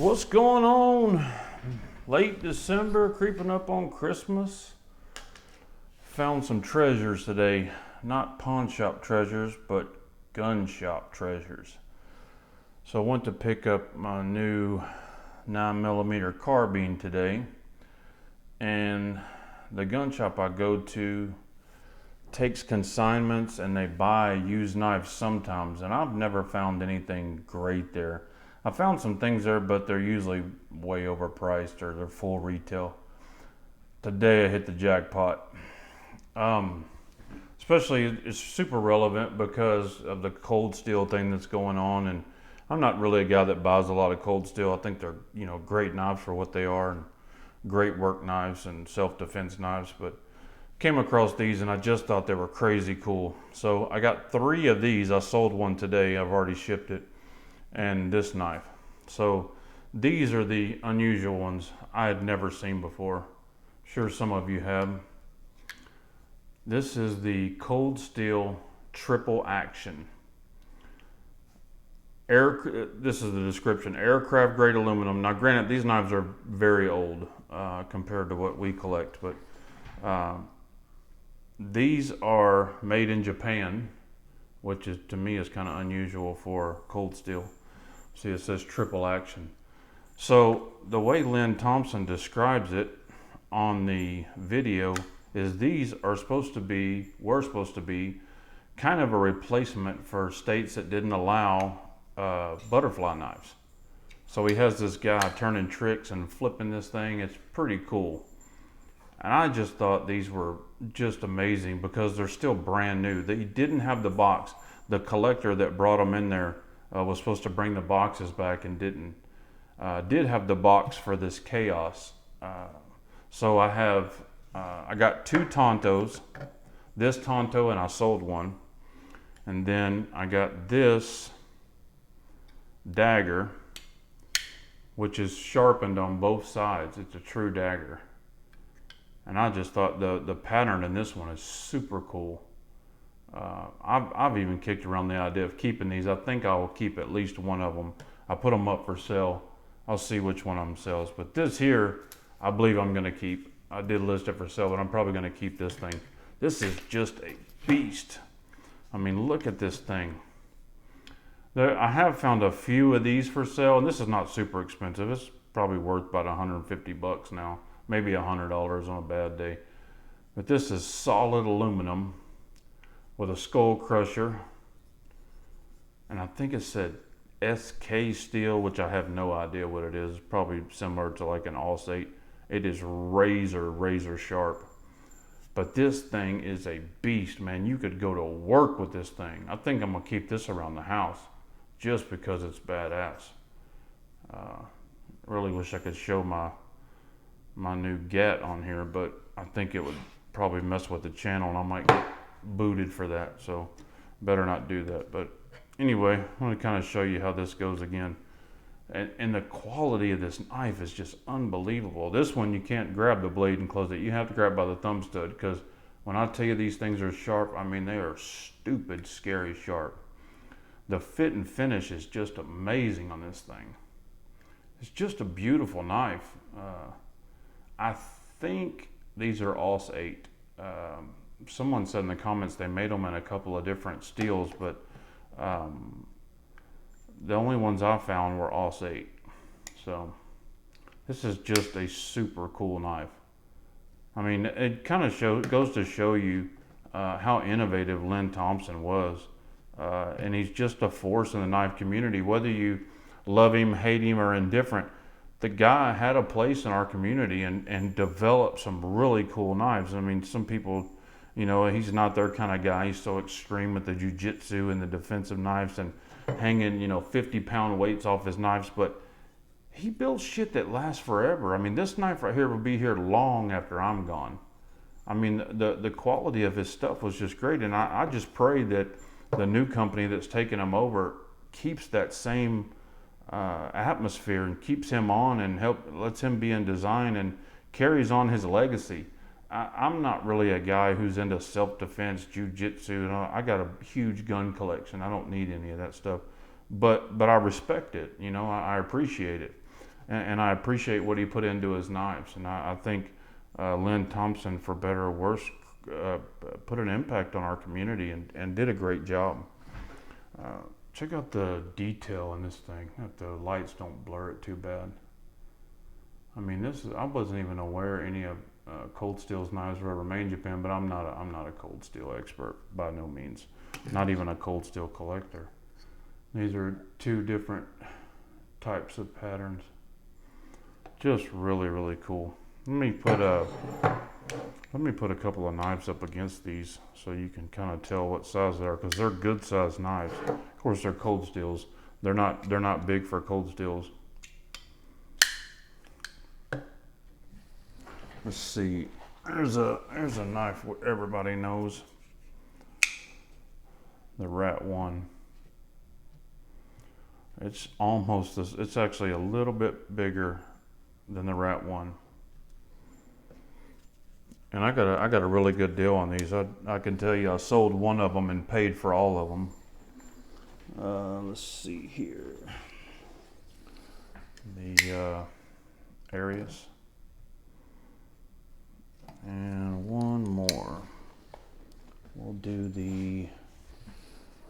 What's going on? Late December, creeping up on Christmas. Found some treasures today. Not pawn shop treasures, but gun shop treasures. So I went to pick up my new 9mm carbine today. And the gun shop I go to takes consignments and they buy used knives sometimes. And I've never found anything great there. I found some things there, but they're usually way overpriced or they're full retail. Today I hit the jackpot. Especially it's super relevant because of the cold steel thing that's going on. And I'm not really a guy that buys a lot of cold steel. I think they're, great knives for what they are and great work knives and self-defense knives. But came across these and I just thought they were crazy cool. So I got 3 of these. I sold one today. I've already shipped it. And this knife. So these are the unusual ones I had never seen before. Sure some of you have. This is the cold steel triple action. This is the description: aircraft grade aluminum. Now granted, these knives are very old compared to what we collect, but these are made in Japan, which is to me is kind of unusual for cold steel. See, it says triple action. So the way Lynn Thompson describes it on the video is these were supposed to be kind of a replacement for states that didn't allow butterfly knives. So he has this guy turning tricks and flipping this thing. It's pretty cool. And I just thought these were just amazing because they're still brand new. They didn't have the box. The collector that brought them in there was supposed to bring the boxes back and didn't. Did have the box for this chaos. So I got 2 tantos, this tanto, and I sold one. And then I got this dagger, which is sharpened on both sides. It's a true dagger. And I just thought the pattern in this one is super cool. I've even kicked around the idea of keeping these. I think I will keep at least one of them. I put them up for sale. I'll see which one of them sells. But this here, I believe I'm going to keep. I did list it for sale, but I'm probably going to keep this thing. This is just a beast. I mean, look at this thing. I have found a few of these for sale, and this is not super expensive. It's probably worth about $150 now, maybe $100 on a bad day. But this is solid aluminum with a skull crusher, and I think it said SK steel, which I have no idea what it is. Probably similar to like an All-State. It is razor sharp. But this thing is a beast, man. You could go to work with this thing. I think I'm gonna keep this around the house just because it's badass. Really wish I could show my new Gat on here, but I think it would probably mess with the channel and I might get booted for that, so better not do that. But anyway, I want to kind of show you how this goes again. And the quality of this knife is just unbelievable. This one, you can't grab the blade and close it. You have to grab by the thumb stud, because when I tell you these things are sharp, I mean, they are stupid, scary sharp. The fit and finish is just amazing on this thing. It's just a beautiful knife. I think these are All-State. Someone said in the comments they made them in a couple of different steels, but the only ones I found were All-State. So this is just a super cool knife. I mean, it kind of goes to show you how innovative Lynn Thompson was. And he's just a force in the knife community. Whether you love him, hate him, or indifferent, the guy had a place in our community and developed some really cool knives. I mean, some people, he's not their kind of guy. He's so extreme with the jiu-jitsu and the defensive knives and hanging, 50-pound weights off his knives. But he builds shit that lasts forever. I mean, this knife right here will be here long after I'm gone. I mean, the quality of his stuff was just great. And I just pray that the new company that's taking him over keeps that same atmosphere and keeps him on and lets him be in design and carries on his legacy. I'm not really a guy who's into self-defense, jiu-jitsu. I got a huge gun collection. I don't need any of that stuff, but I respect it. I appreciate it. and I appreciate what he put into his knives. And I think Lynn Thompson, for better or worse, uh, put an impact on our community and did a great job. Check out the detail in this thing. If the lights don't blur it too bad. I mean, I wasn't even aware any of Cold Steel's knives were ever made in Japan, but I'm not a Cold Steel expert by no means. Not even a Cold Steel collector. These are two different types of patterns. Just really, really cool. Let me put a couple of knives up against these so you can kind of tell what size they are, because they're good sized knives. Of course, they're Cold Steels. They're not big for Cold Steels. Let's see. There's a knife everybody knows. The Rat 1. It's it's actually a little bit bigger than the Rat 1. And I got a really good deal on these. I can tell you I sold one of them and paid for all of them. Let's see here. The Arius. And one more. We'll do the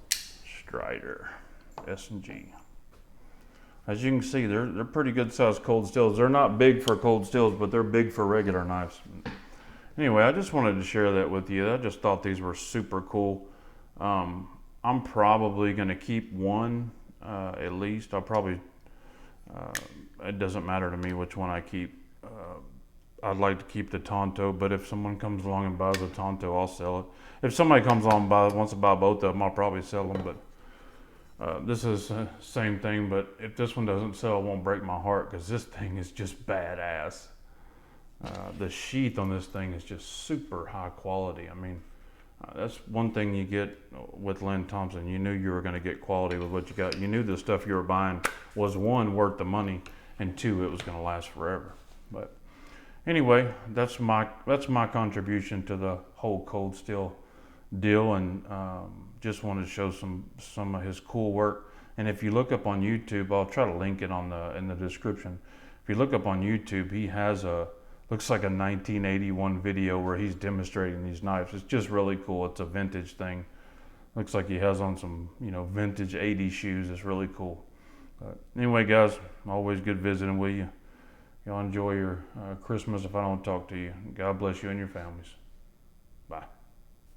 Strider S&G. As you can see, they're pretty good sized Cold Steels. They're not big for Cold Steels, but they're big for regular knives. Anyway, I just wanted to share that with you. I just thought these were super cool. I'm probably going to keep one at least. It doesn't matter to me which one I keep. I'd like to keep the Tanto, but if someone comes along and buys a Tanto, I'll sell it. If somebody comes along and wants to buy both of them, I'll probably sell them. But this is the same thing. But if this one doesn't sell, it won't break my heart, because this thing is just badass. The sheath on this thing is just super high quality. I mean, that's one thing you get with Lynn Thompson. You knew you were going to get quality with what you got. You knew the stuff you were buying was, one, worth the money, and two, it was going to last forever. But anyway, that's my contribution to the whole Cold Steel deal, and just wanted to show some of his cool work. And if you look up on YouTube, I'll try to link it in the description. If you look up on YouTube, he has looks like a 1981 video where he's demonstrating these knives. It's just really cool. It's a vintage thing. Looks like he has on some, vintage 80s shoes. It's really cool. But anyway, guys, always good visiting with you. Y'all enjoy your Christmas if I don't talk to you. God bless you and your families. Bye.